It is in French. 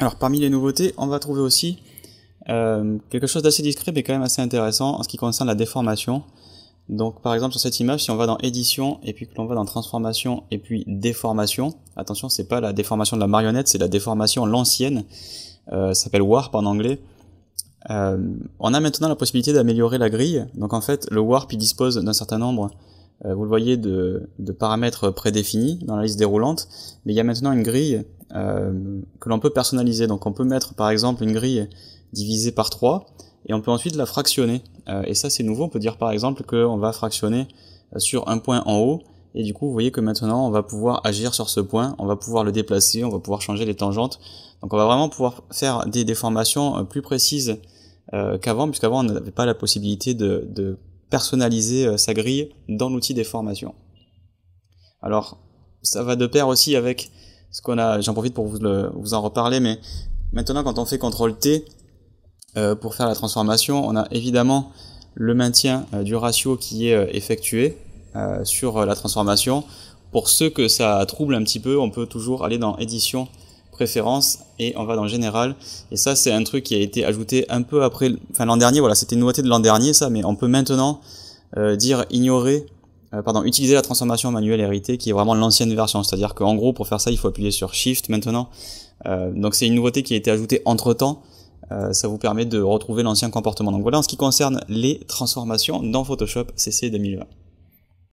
Alors parmi les nouveautés, on va trouver aussi quelque chose d'assez discret mais quand même assez intéressant en ce qui concerne la déformation. Donc par exemple sur cette image, si on va dans édition et puis que l'on va dans transformation et puis déformation, attention, c'est pas la déformation de la marionnette, c'est la déformation l'ancienne, ça s'appelle warp en anglais. On a maintenant la possibilité d'améliorer la grille. Donc en fait le warp il dispose d'un certain nombre, vous le voyez, de paramètres prédéfinis dans la liste déroulante, mais il y a maintenant une grille que l'on peut personnaliser. Donc on peut mettre par exemple une grille divisée par 3 et on peut ensuite la fractionner. Et ça c'est nouveau, on peut dire par exemple qu'on va fractionner sur un point en haut, et du coup vous voyez que maintenant on va pouvoir agir sur ce point, on va pouvoir le déplacer, on va pouvoir changer les tangentes. Donc on va vraiment pouvoir faire des déformations plus précises qu'avant, puisqu'avant on n'avait pas la possibilité de personnaliser sa grille dans l'outil déformation. Alors ça va de pair aussi avec ce qu'on a, j'en profite pour vous en reparler, mais maintenant quand on fait CTRL-T pour faire la transformation, on a évidemment le maintien du ratio qui est effectué sur la transformation. Pour ceux que ça trouble un petit peu, on peut toujours aller dans édition, préférences, et on va dans général. Et ça c'est un truc qui a été ajouté un peu après, enfin l'an dernier, voilà, c'était une nouveauté de l'an dernier ça, mais on peut maintenant dire utiliser la transformation manuelle héritée, qui est vraiment l'ancienne version. C'est-à-dire qu'en gros pour faire ça il faut appuyer sur Shift maintenant. Donc c'est une nouveauté qui a été ajoutée entre temps. Ça vous permet de retrouver l'ancien comportement. Donc voilà en ce qui concerne les transformations dans Photoshop CC 2020.